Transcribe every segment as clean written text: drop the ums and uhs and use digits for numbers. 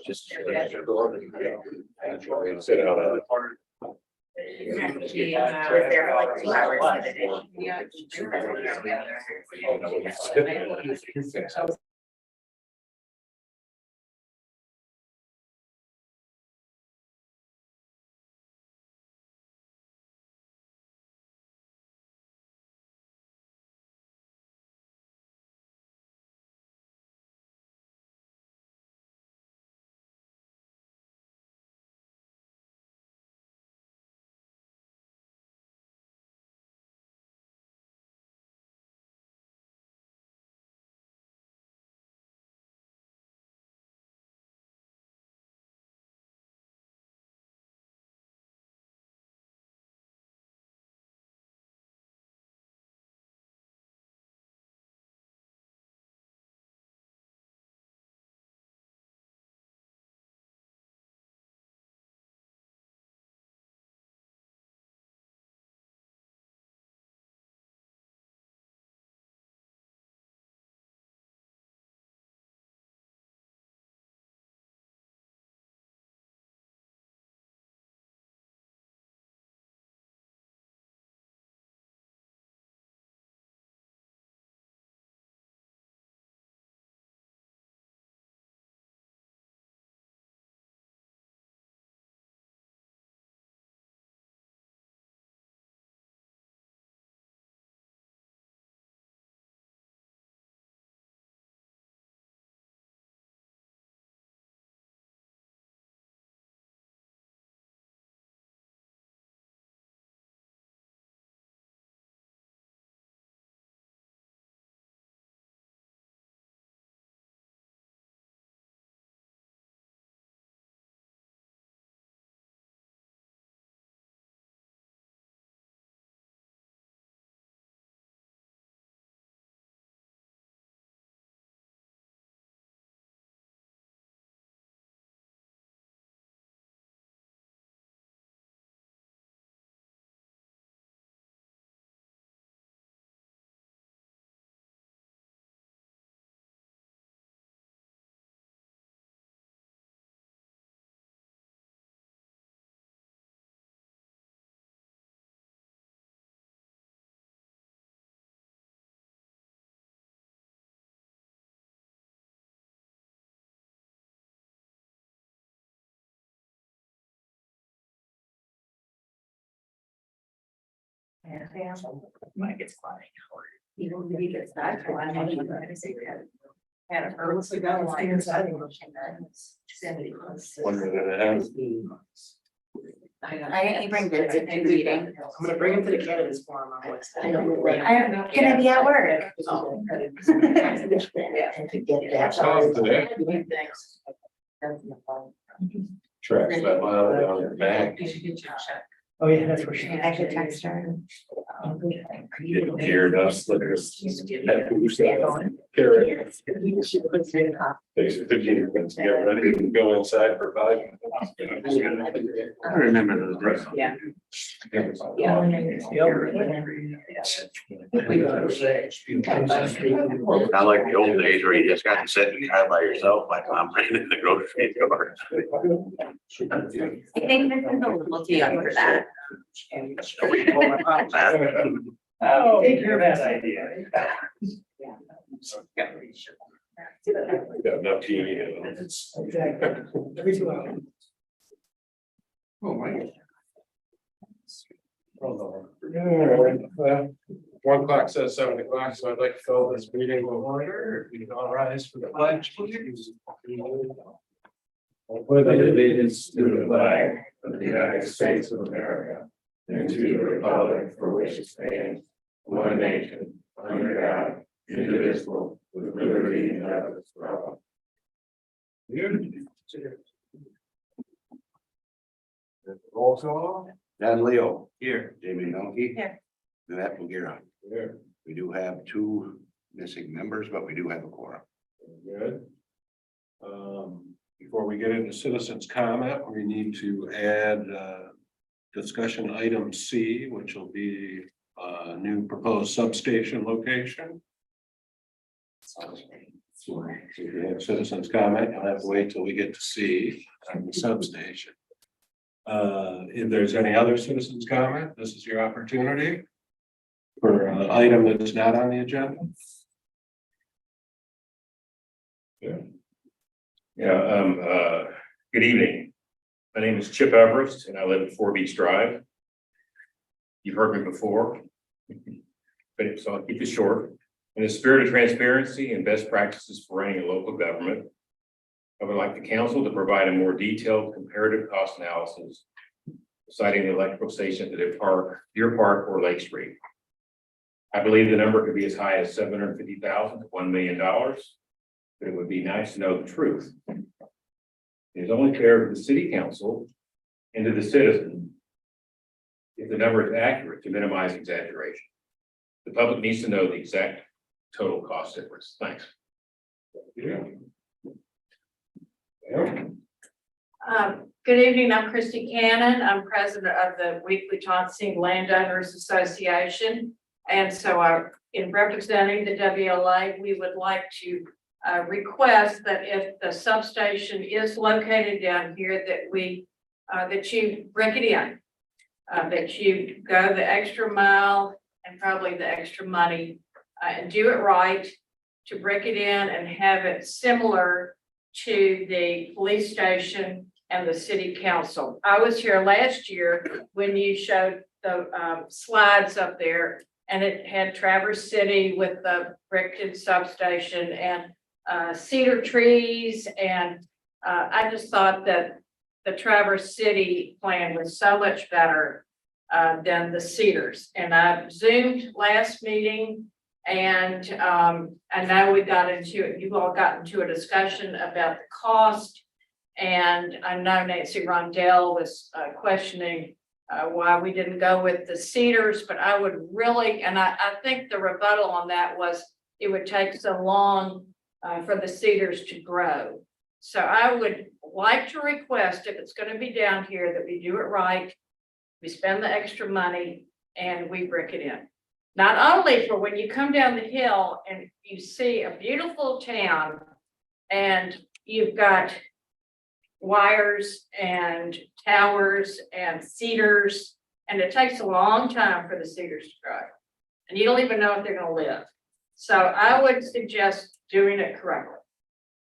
Just. Sit out on it. Was there for like 2 hours. Mike gets quiet. Even if he gets back to one, I'm going to say that. And if let's go inside. 1 minute and a half. I didn't bring bids into the meeting. I'm gonna bring him to the candidates forum. Can I be at work? Tracks that mile down your back. Oh, yeah, that's for sure. I should text her. Getting geared up, slippers. Carrot. Takes 15 minutes to get ready to go inside for 5 minutes. I remember those days. Yeah. Not like the old days where you just got to sit and try by yourself, like I'm ran in the grocery store. I think this is a little too young for that. Oh, take care of that idea. Got enough TV. Exactly. Every 2 hours. Oh, my. All right, well, 1 o'clock says 7 o'clock, so I'd like to call this meeting to order. If you can all rise for the pledge, please. With allegiance to the flag of the United States of America and to the republic for which it stands, one nation, under God, indivisible, with liberty and justice for all. Roll call. Don Leo. Here. Jamie Melky. Here. Matt McGarrett. Here. We do have 2 missing members, but we do have a quorum. Good. Before we get into citizens' comment, we need to add discussion item C, which will be new proposed substation location. So if you have citizens comment, you'll have to wait till we get to see the substation. If there's any other citizens comment, this is your opportunity for an item that's not on the agenda. Good evening. My name is Chip Everest and I live at 4 Beach Drive. You've heard me before, but so I'll keep it short. In the spirit of transparency and best practices for running a local government, I would like the council to provide a more detailed comparative cost analysis citing the electrical station at Deer Park or Lake Street. I believe the number could be as high as $750,000 to $1 million, but it would be nice to know the truth. It is only fair to the city council and to the citizen if the number is accurate to minimize exaggeration. The public needs to know the exact total cost difference. Thanks. Yeah. Good evening, I'm Christy Cannon. I'm president of the Weekly Taunsing Landowners Association. And so in representing the WLA, we would like to request that if the substation is located down here, that you break it in, that you go the extra mile and probably the extra money and do it right to break it in and have it similar to the police station and the city council. I was here last year when you showed the slides up there, and it had Traverse City with the bricked substation and cedar trees. And I just thought that the Traverse City plan was so much better than the cedars. And I Zoomed last meeting, and I know we got into it, you all got into a discussion about the cost. And I know Nancy Rondell was questioning why we didn't go with the cedars, but I would really, and I think the rebuttal on that was it would take so long for the cedars to grow. So I would like to request, if it's going to be down here, that we do it right. We spend the extra money and we brick it in. Not only for when you come down the hill and you see a beautiful town and you've got wires and towers and cedars, and it takes a long time for the cedars to grow. And you don't even know if they're going to live. So I would suggest doing it correctly.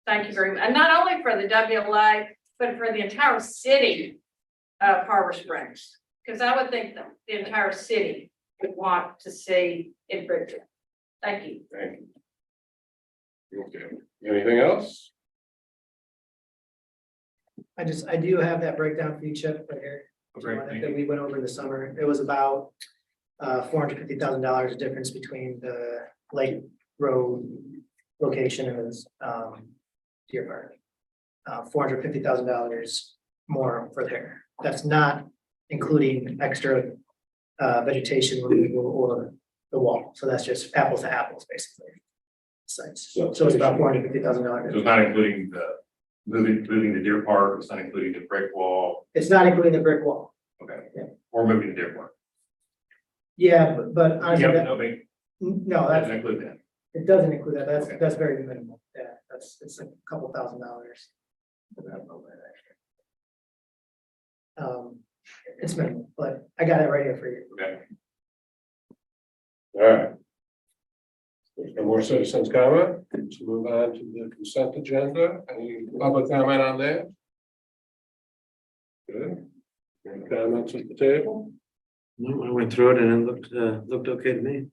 Thank you very much. And not only for the WLA, but for the entire city of Harbor Springs. Because I would think that the entire city would want to see it bricked in. Thank you. Thank you. Okay. Anything else? I do have that breakdown for you, Chip, right here. Okay. That we went over the summer. It was about $450,000 difference between the Lake Road location and Deer Park. $450,000 more for there. That's not including extra vegetation removal or the wall. So that's just apples to apples, basically. Sites. So it's about $450,000. So it's not including the moving the Deer Park, it's not including the brick wall. It's not including the brick wall. Okay. Yeah. Or moving the Deer Park. Yeah, but honestly, Yeah, that, that no, that doesn't include that. it doesn't include that. Okay. That's very minimal. Yeah, it's a couple $1,000. It's minimal, but I got it right here for you. Okay. All right. There's no more citizens comment. Let's move on to the consent agenda. Any public comment on that? Good. Any comments at the table? No, I went through it and it looked okay to me.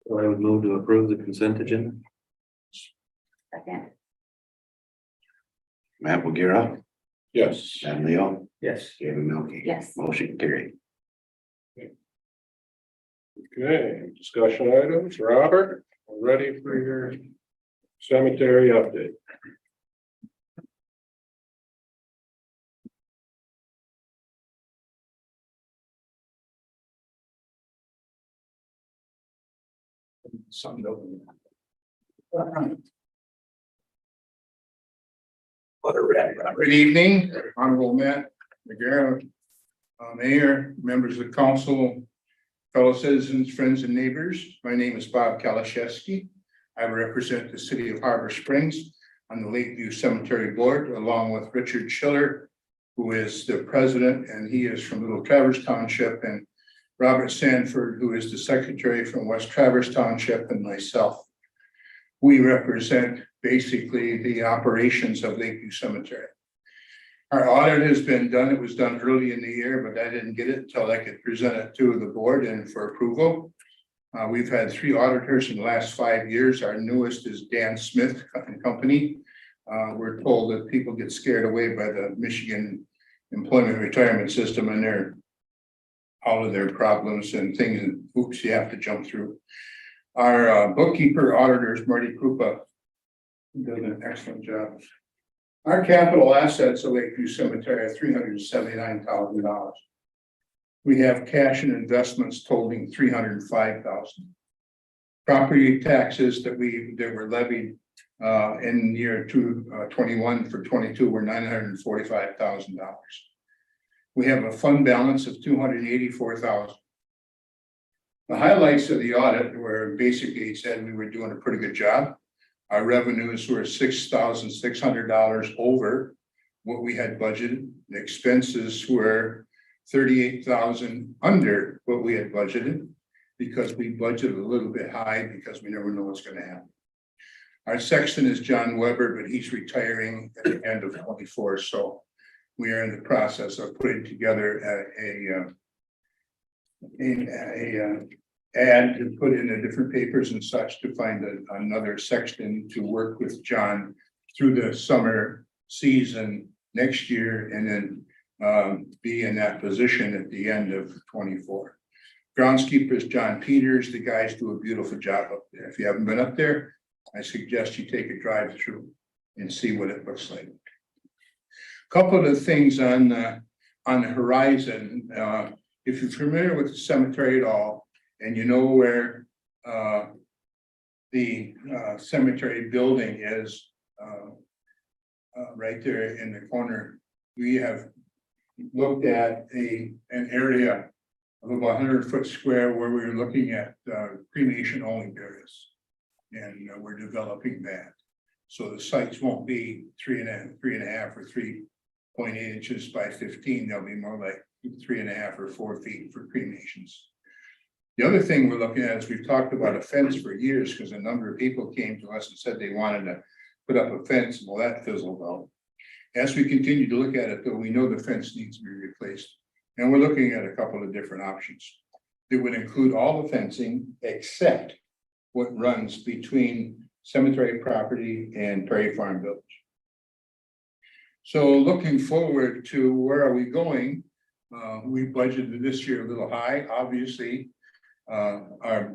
So I would move to approve the consent agenda. Second. Matt Bulgira, Yes. Sam Leo, Yes. David Milky. Yes. Motion carried. Okay, discussion items. Robert, we're ready for your cemetery update. Something open. What a red. Good evening, Honorable Matt McGarrett, Mayor, members of the council, Fellow citizens, friends, and neighbors, my name is Bob Kalashevsky. I represent the city of Harbor Springs on the Lakeview Cemetery Board, along with Richard Schiller, who is the president, and he is from Little Traverse Township, and Robert Sanford, who is the secretary from West Traverse Township, and myself. We represent basically the operations of Lakeview Cemetery. Our audit has been done. It was done early in the year, but I didn't get it until I could present it to the board and for approval. We've had 3 auditors in the last 5 years. Our newest is Dan Smith and Company. We're told that people get scared away by the Michigan employment retirement system and all of their problems and things and hoops you have to jump through. Our bookkeeper auditors, Marty Krupa, does an excellent job. Our capital assets at Lakeview Cemetery are $379,000. We have cash and investments totaling $305,000. Property taxes that were levied in year 21 for 22 were $945,000. We have a fund balance of $284,000. The highlights of the audit were basically said we were doing a pretty good job. Our revenues were $6,600 over what we had budgeted. The expenses were $38,000 under what we had budgeted because we budgeted a little bit high because we never know what's going to happen. Our sexton is John Weber, but he's retiring at the end of 24. So we are in the process of putting together a ad to put in the different papers and such to find another sexton to work with John through the summer season next year, and then be in that position at the end of 24. Groundskeeper is John Peters. The guys do a beautiful job up there. If you haven't been up there, I suggest you take a drive through and see what it looks like. Couple of things on the horizon. If you're familiar with the cemetery at all, and you know where the cemetery building is, right there in the corner, we have looked at an area of about 100 foot square where we were looking at cremation only areas, and we're developing that. So the sites won't be 3.5 or 3.8 inches by 15. They'll be more like 3.5 or 4 feet for cremations. The other thing we're looking at is we've talked about a fence for years because a number of people came to us and said they wanted to put up a fence. Well, that fizzled out. As we continue to look at it, though, we know the fence needs to be replaced. And we're looking at a couple of different options. It would include all the fencing except what runs between cemetery property and Prairie Farm Village. So looking forward to where are we going? We budgeted this year a little high. Obviously, our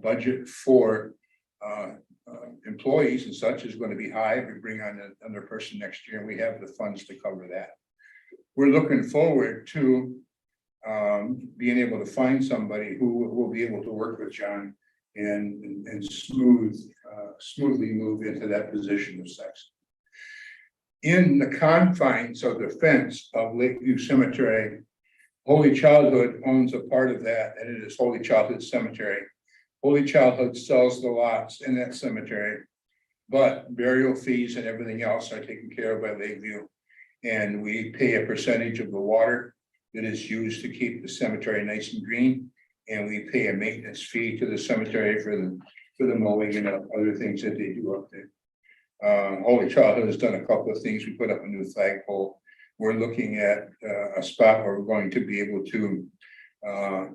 budget for employees and such is going to be high. We bring on another person next year, and we have the funds to cover that. We're looking forward to being able to find somebody who will be able to work with John and smoothly move into that position of sex. In the confines of the fence of Lakeview Cemetery, Holy Childhood owns a part of that, and it is Holy Childhood Cemetery. Holy Childhood sells the lots in that cemetery, but burial fees and everything else are taken care of by Lakeview. And we pay a percentage of the water that is used to keep the cemetery nice and green. And we pay a maintenance fee to the cemetery for the mowing and other things that they do up there. Holy Childhood has done a couple of things. We put up a new flagpole. We're looking at a spot where we're going to be able to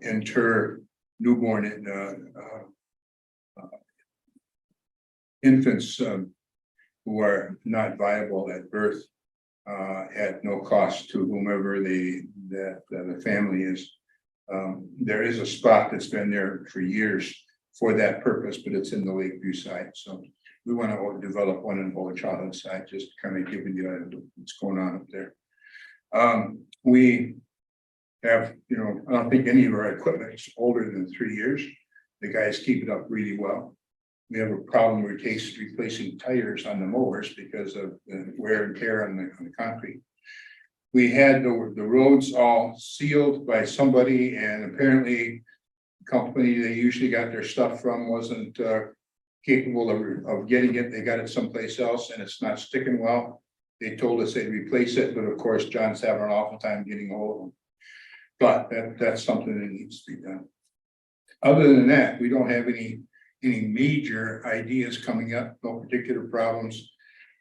inter newborn infants who are not viable at birth at no cost to whomever the family is. There is a spot that's been there for years for that purpose, but it's in the Lakeview side. So we want to develop one in Holy Childhood side, just to kind of give you what's going on up there. We have, I don't think any of our equipment is older than 3 years. The guys keep it up really well. We have a problem where it takes replacing tires on the mowers because of the wear and tear on the concrete. We had the roads all sealed by somebody, and apparently company they usually got their stuff from wasn't capable of getting it. They got it someplace else and it's not sticking well. They told us they'd replace it, but of course, John's having an awful time getting a hold of them. But that's something that needs to be done. Other than that, we don't have any major ideas coming up, no particular problems,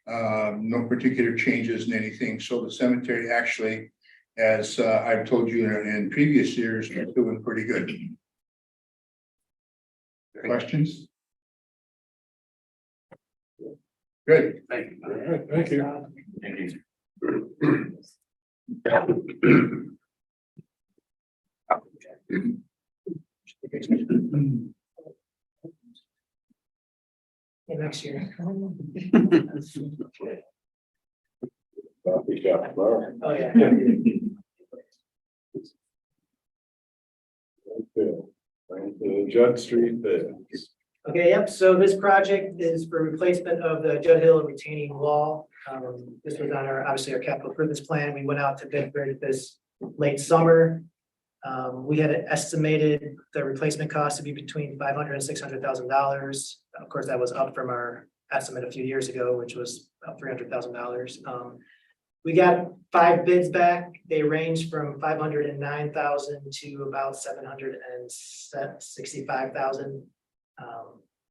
no particular changes in anything. So the cemetery actually, as I've told you in previous years, is doing pretty good. Questions? Good. Thank you. All right, thank you. Thank you. Yeah, next year. Coffee shop tomorrow. Oh, yeah. Judd Street there. Okay, yep, so this project is for replacement of the Judd Hill retaining wall. This was on our, obviously our capital improvements plan. We went out to bid for this late summer. We had estimated the replacement cost to be between $500,000 and $600,000. Of course, that was up from our estimate a few years ago, which was about $300,000. We got 5 bids back. They ranged from $509,000 to about $765,000.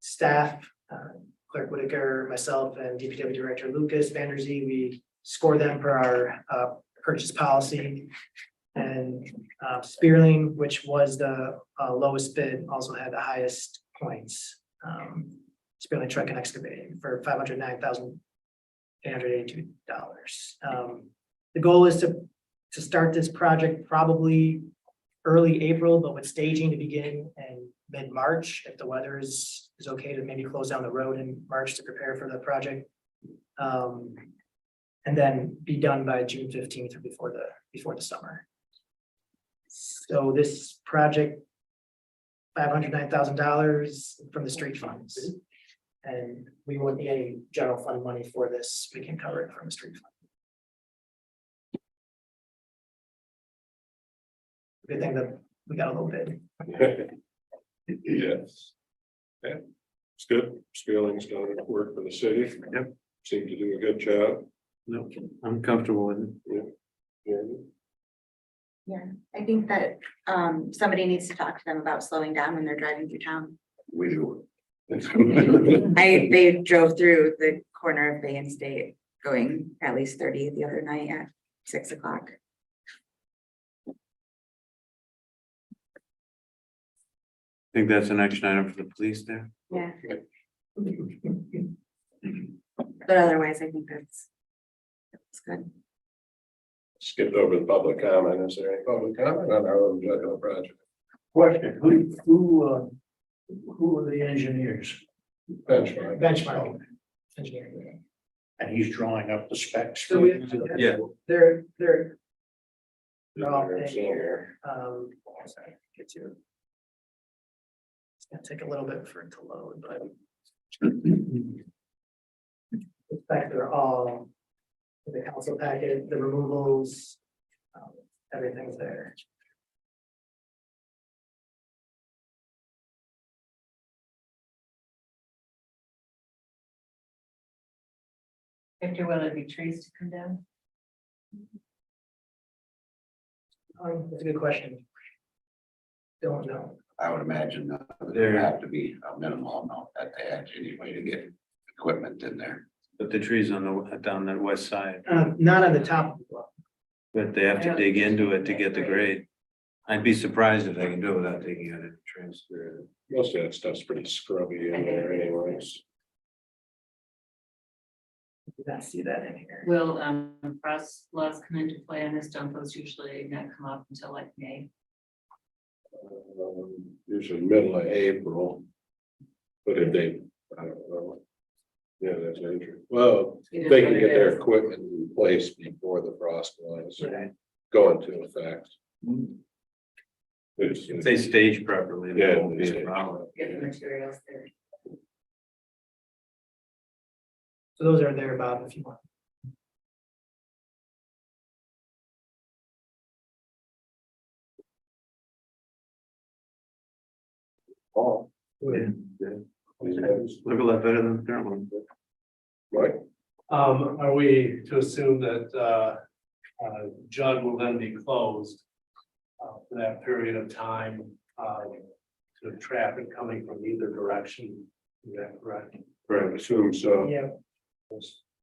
Staff, Clerk Whitaker, myself, and DPW Director Lucas Vanderzee, we score them per our purchase policy. And Spearling, which was the lowest bid, also had the highest points. Spearling Truck and Excavating for $509,882. The goal is to start this project probably early April, but with staging to begin in mid-March, if the weather is okay, to maybe close down the road in March to prepare for the project. And then be done by June 15th or before the summer. So this project, $509,000 from the street funds. And we won't need any general fund money for this. We can cover it from the street fund. Good thing that we got a little bit. Yes. Yeah, it's good. Spearling's done work for the city. Yep. Seem to do a good job. No, I'm comfortable with it. Yeah. Yeah, I think that somebody needs to talk to them about slowing down when they're driving through town. We do. They drove through the corner of Bay and State going at least 30 the other night at 6 o'clock. Think that's an action item for the police there? Yeah. But otherwise, I think that's good. Skipped over the public comment. Is there any public comment on our own Judd project? Question, who are the engineers? Benchmark. Benchmark engineering. And he's drawing up the specs. So we- Yeah. They're all in Somewhere. here. Sorry, get to it. It's gonna take a little bit for it to load, but. In fact, they're all in the council packet, the removals, everything's there. Victor, will there be trees to come down? That's a good question. Don't know. I would imagine there have to be a minimal amount at the edge anyway to get equipment in there. But the trees on the, down that west side, Not on the top of the bluff. but they have to dig into it to get the grade. I'd be surprised if they can do it without digging out a transfer. Most of that stuff's pretty scrubby in there anyways. Did not see that in here. Will frost laws come into play on this? Don't those usually not come up until like May? Usually middle of April. But if they, I don't know. Yeah, that's interesting. Well, It is they what can it get their is. equipment in place before the frost lines Right. go into effect. If they stage properly, Yeah, there won't be they a problem. Get the materials there. So those are there, Bob, if you want. Oh. Yeah. Look a lot better than the current one. Right, Are we to assume that, Judd will then be closed? For that period of time, to traffic coming from either direction, is that correct? right, assume so. Yeah,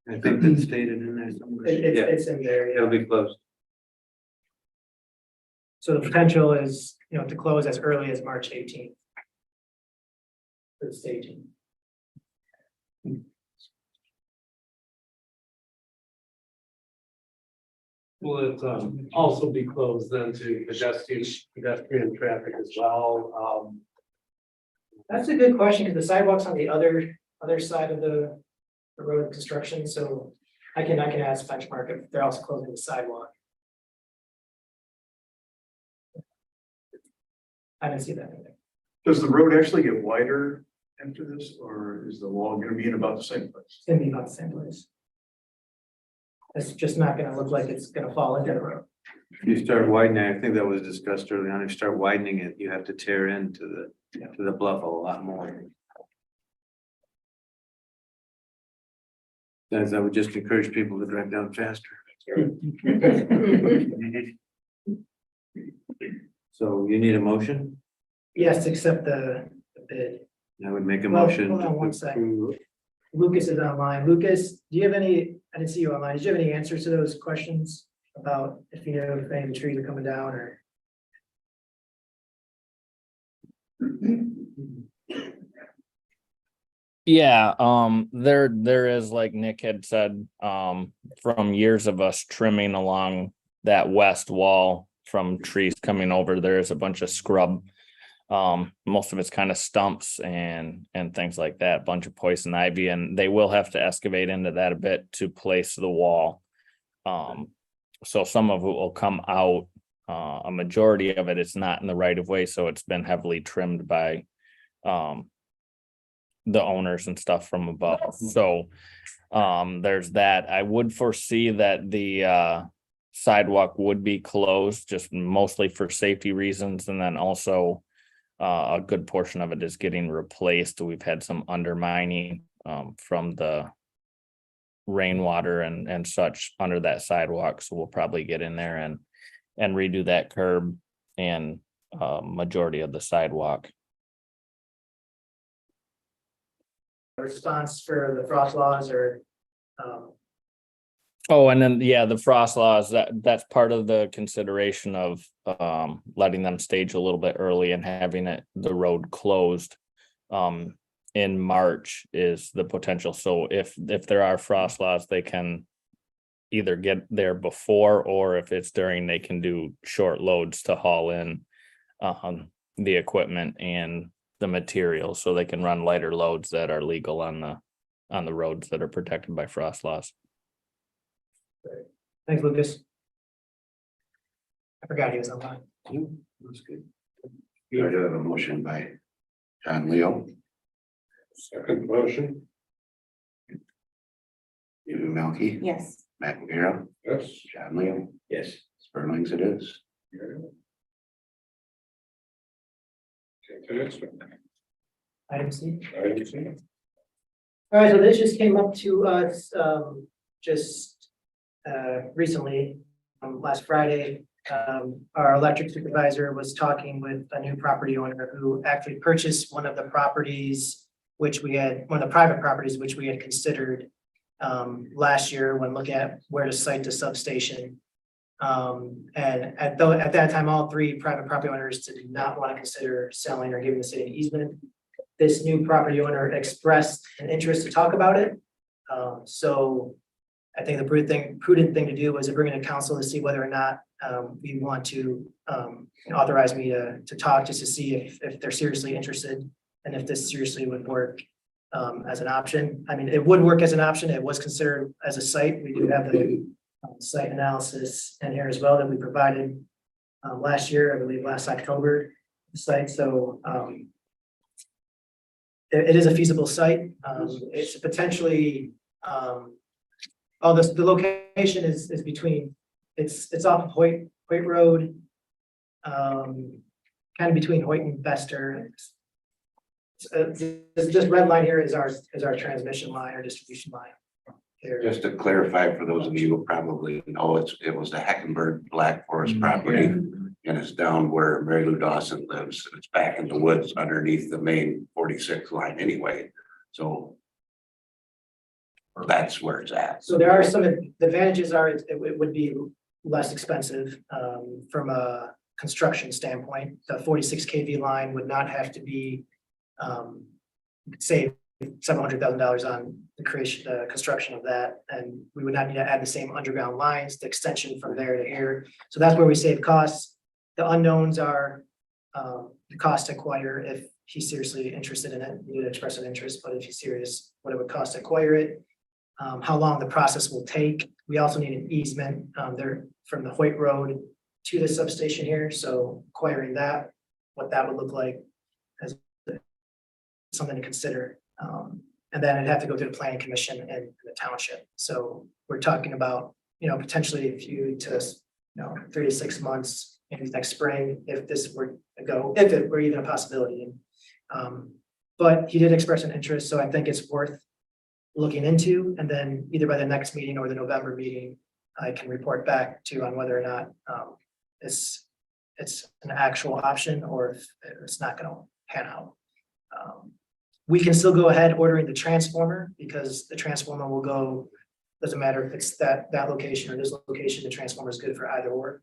I think that's stated in there somewhere. Yeah, it's in there, it'll yeah. be closed. So the potential is, to close as early as March 18th. For the staging. Will it also be closed then to pedestrian traffic as well? That's a good question, because the sidewalk's on the other side of the road construction, so I can ask Benchmark if they're also closing the sidewalk. I didn't see that in there. Does the road actually get wider after this, or is the wall gonna be in about the same place? It's gonna be about the same place. It's just not gonna look like it's gonna fall into the road. If you start widening, I think that was discussed early on, if you start widening it, you have to tear into the bluff a lot more. Guys, I would just encourage people to drive down faster. So you need a motion? Yes, except the bid. I would make a Well, motion. hold on one second. Lucas is online. Lucas, do you have any, I didn't see you online. Did you have any answers to those questions about if you know if any of the trees are coming down or? Yeah, there is, like Nick had said, from years of us trimming along that west wall from trees coming over, there's a bunch of scrub. Most of it's kind of stumps and things like that, bunch of poison ivy, and they will have to excavate into that a bit to place the wall. So some of it will come out, a majority of it's not in the right of way, so it's been heavily trimmed by the owners and stuff from above. So there's that. I would foresee that the sidewalk would be closed, just mostly for safety reasons, and then also a good portion of it is getting replaced. We've had some undermining from the rainwater and such under that sidewalk, so we'll probably get in there and redo that curb and majority of the sidewalk. Response for the frost laws or, Oh, and then, yeah, the frost laws, that's part of the consideration of letting them stage a little bit early and having the road closed in March is the potential. So if there are frost laws, they can either get there before, or if it's during, they can do short loads to haul in the equipment and the materials, so they can run lighter loads that are legal on the roads that are protected by frost laws. thanks, Lucas. I forgot he was online. That's good. Yeah. I do have a motion by John Leo, Second motion, Eva Melky, Yes. Matt Guerra, yes. John Leo. Yes. Spurlings it is. Fantastic. Item C. Item C. All right, so this just came up to us just recently, last Friday. Our electric supervisor was talking with a new property owner who actually purchased one of the properties, one of the private properties, which we had considered last year when looking at where to site the substation. And at that time, all three private property owners did not want to consider selling or giving the city an easement. This new property owner expressed an interest to talk about it. So I think the prudent thing to do was to bring in a council to see whether or not we want to authorize me to talk, just to see if they're seriously interested and if this seriously would work as an option. I mean, it would work as an option. It was considered as a site. We do have the site analysis in here as well that we provided last year, I believe last October, the site. So it is a feasible site. It's potentially, the location is between, it's off of Hoyt Road, kind of between Hoyt and Bester. This red line here is our transmission line or distribution line. Here. Just to clarify for those of you who probably know, it was the Heckenberg Black Forest property. And it's down where Mary Lou Dawson lives. It's back in the woods underneath the main 46 line anyway. So that's where it's at. So there are some, the advantages are it would be less expensive from a construction standpoint. The 46 kV line would not have to be save $700,000 on the construction of that. And we would not need to add the same underground lines, the extension from there to here. So that's where we save costs. The unknowns are the cost to acquire if he's seriously interested in it. He did express an interest, but if he's serious, what it would cost to acquire it, how long the process will take. We also need an easement there from the Hoyt Road to the substation here. So acquiring that, what that would look like as something to consider. And then it'd have to go through the planning commission and the township. So we're talking about, potentially a few to, 3 to 6 months, maybe next spring, if this were to go, if it were even a possibility. But he did express an interest, so I think it's worth looking into, and then either by the next meeting or the November meeting, I can report back to on whether or not it's an actual option or if it's not gonna pan out. We can still go ahead ordering the transformer because the transformer will go, doesn't matter if it's that location or this location, the transformer is good for either or.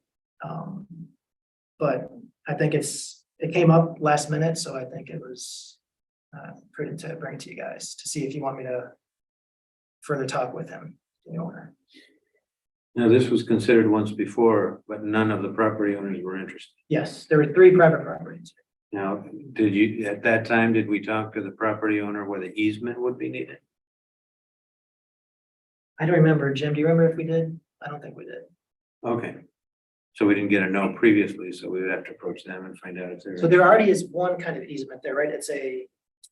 But I think it came up last minute, so I think it was prudent to bring it to you guys to see if you want me to further talk with him, the owner. Now, this was considered once before, but none of the property owners were interested. Yes, there were 3 private properties. Now, at that time, did we talk to the property owner whether easement would be needed? I don't remember, Jim, do you remember if we did? I don't think we did. Okay. So we didn't get a no previously, so we would have to approach them and find out if they're. So there already is one kind of easement there, right? It's a,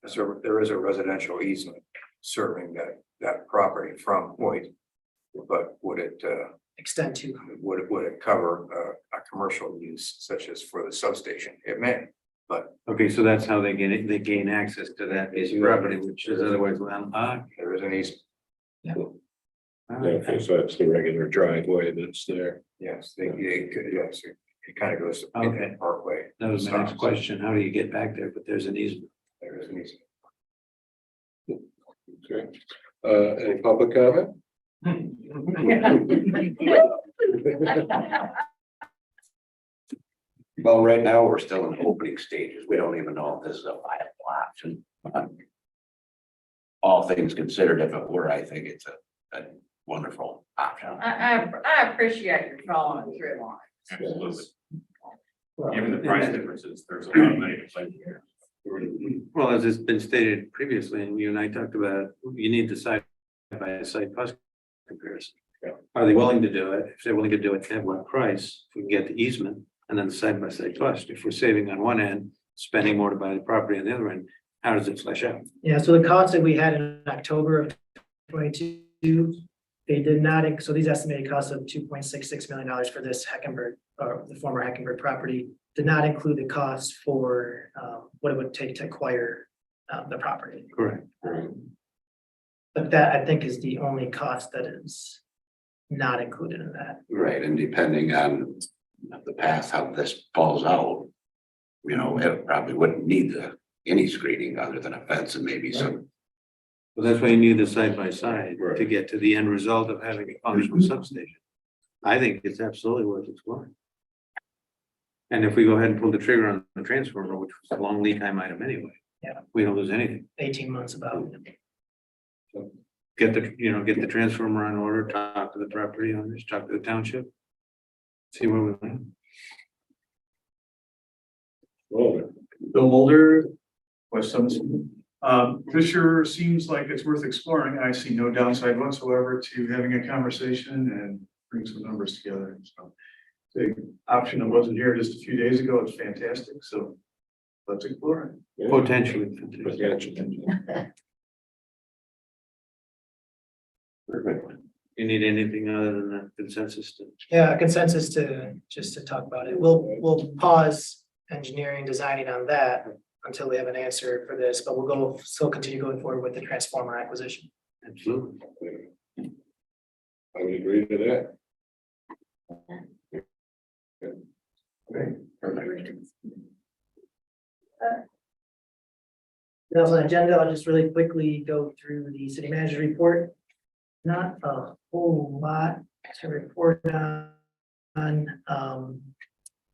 So there is a residential easement serving that property from Hoyt. But would it extend to, would it cover a commercial use such as for the substation? It may, but Okay, so that's how they gain access to that piece of property, which is otherwise landlocked. there is an easement. Okay, so that's the regular driveway that's there. Yes, they could, yes, it kind of goes Okay. partway. That was my next Stops. question. How do you get back there? But there's an easement. There is an easement. Okay. Any public comment? Well, right now, we're still in the opening stages. We don't even know if this is a viable option. All things considered, if it were, I think it's a wonderful option. I appreciate your following through on it. Absolutely. Given the price differences, there's a lot of money to play here. Well, as it's been stated previously, and you and I talked about, you need the side by side cost comparison. Yeah. Are they willing to do it? If they're willing to do it, at what price? If we can get the easement and then the side by side cost. If we're saving on one end, spending more to buy the property on the other end, how does it flesh out? yeah, so the costs that we had in October of 22, they did not, so these estimated costs of $2.66 million for this Heckenberg, or the former Heckenberg property, did not include the cost for what it would take to acquire the property. Correct. But that, I think, is the only cost that is not included in that. Right, and depending on the path, how this falls out, it probably wouldn't need any screening other than a fence and maybe some. Well, that's why you need the side by side to get to the end result of having a functional substation. I think it's absolutely worth exploring. And if we go ahead and pull the trigger on the transformer, which was a long lead time item anyway. Yeah. We don't lose anything. 18 months about. Get the transformer on order, talk to the property owners, talk to the township. See where we land. Well, Bill Mulder, West Summit. This sure seems like it's worth exploring. I see no downside whatsoever to having a conversation and bring some numbers together. So the option that wasn't here just a few days ago is fantastic. So let's explore it. Potentially. Perfect. You need anything other than the consensus to? Yeah, consensus to, just to talk about it. We'll pause engineering, designing on that. until we have an answer for this, but we'll still continue going forward with the transformer acquisition. Absolutely. I would agree to that. Then on the agenda, I'll just really quickly go through the city manager's report. Not a whole lot to report on.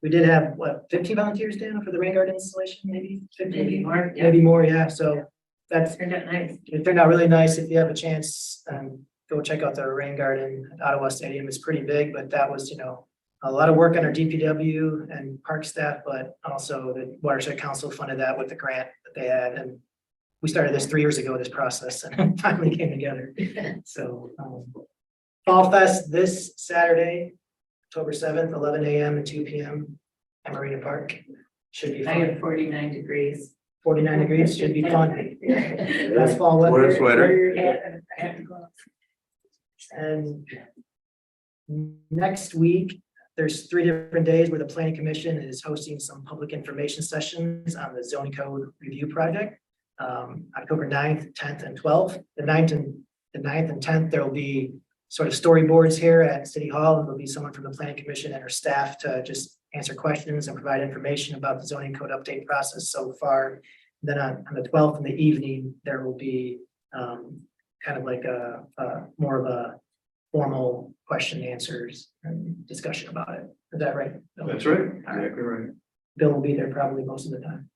We did have, what, 15 volunteers, Dan, for the rain garden installation, maybe? 15? Maybe more, yeah. Maybe more, yeah, so that's, Turned out nice. it turned out really nice. If you have a chance, go check out the rain garden at Ottawa Stadium. It's pretty big, but that was, a lot of work on our DPW and park staff, but also the Watershed Council funded that with the grant that they had. And we started this 3 years ago, this process, and it finally came together. So, Fall Fest this Saturday, October 7th, 11 a.m. and 2 p.m. at Marina Park. Should be I fun. have 49 degrees. 49 degrees, should be fun. That's fall weather. Wear a sweater. I have to go. And next week, there's 3 different days where the planning commission is hosting some public information sessions on the zoning code review project. October 9th, 10th, and 12th. The 9th and 10th, there will be sort of storyboards here at City Hall, and there'll be someone from the planning commission and her staff to just answer questions and provide information about the zoning code update process so far. Then on the 12th in the evening, there will be kind of like a more of a formal question and answers and discussion about it. Is that right? Bill? That's right, All right. exactly right. Bill will be there probably most of the time.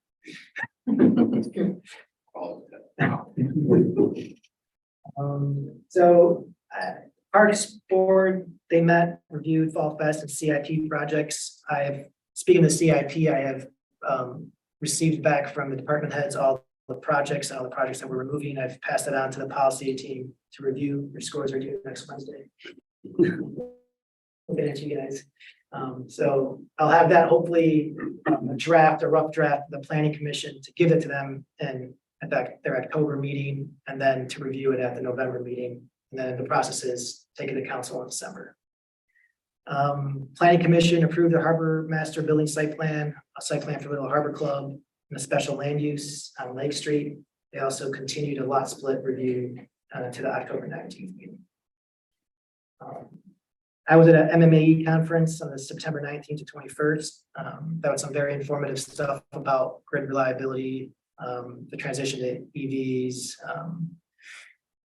So Parks Board, they met, reviewed Fall Fest and CIP projects. Speaking of CIP, I have received back from the department heads all the projects and all the projects that we're removing. I've passed it on to the policy team to review. Your scores are due next Wednesday. We'll get it to you guys. So I'll have that hopefully a rough draft of the planning commission to give it to them and at their October meeting, and then to review it at the November meeting. And then the process is taken to council in December. Planning commission approved the Harbor Master Building Site Plan, a site plan for Little Harbor Club, and a special land use on Lake Street. They also continued a lot split review to the October 19th meeting. I was at an MMAE conference on the September 19th to 21st. That was some very informative stuff about grid reliability, the transition to EVs,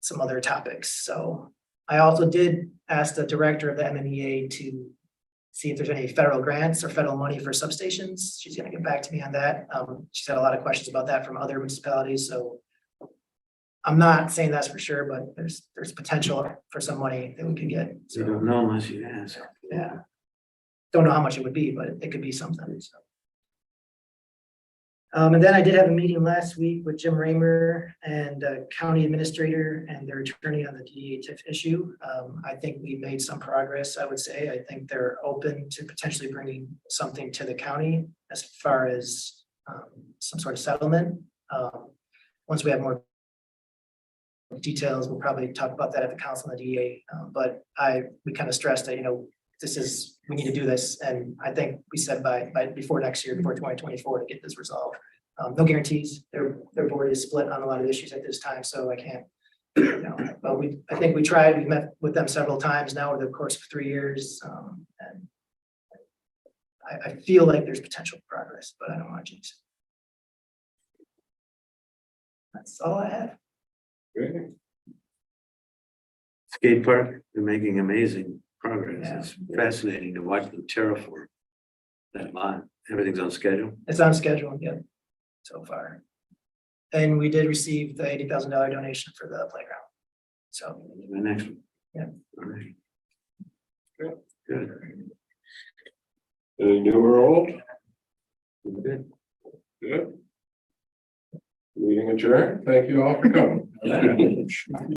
some other topics. So I also did ask the director of the MMEA to see if there's any federal grants or federal money for substations. She's going to get back to me on that. She's had a lot of questions about that from other municipalities. So I'm not saying that's for sure, but there's potential for some money that we could get. You don't know unless you ask. Yeah. Don't know how much it would be, but it could be something. So. And then I did have a meeting last week with Jim Raymer and county administrator and their attorney on the DDA TIF issue. I think we made some progress, I would say. I think they're open to potentially bringing something to the county as far as some sort of settlement. Once we have more details, we'll probably talk about that at the council and the DDA. But we kind of stressed that, we need to do this. And I think we said by before next year, before 2024 to get this resolved. No guarantees. Their board is split on a lot of issues at this time, so I can't, but I think we tried. We met with them several times now over the course of 3 years. And I feel like there's potential progress, but I don't want to jinx it. That's all I have. Great. Skate park, they're making amazing progress. Yeah. It's fascinating to watch them terraform that lot. Everything's on schedule. It's on schedule, yeah, so far. And we did receive the $80,000 donation for the playground. So, The next one. Yeah. All right. Good. Good. Any new or old? Good. Good. Meeting adjourned. Thank you all for coming.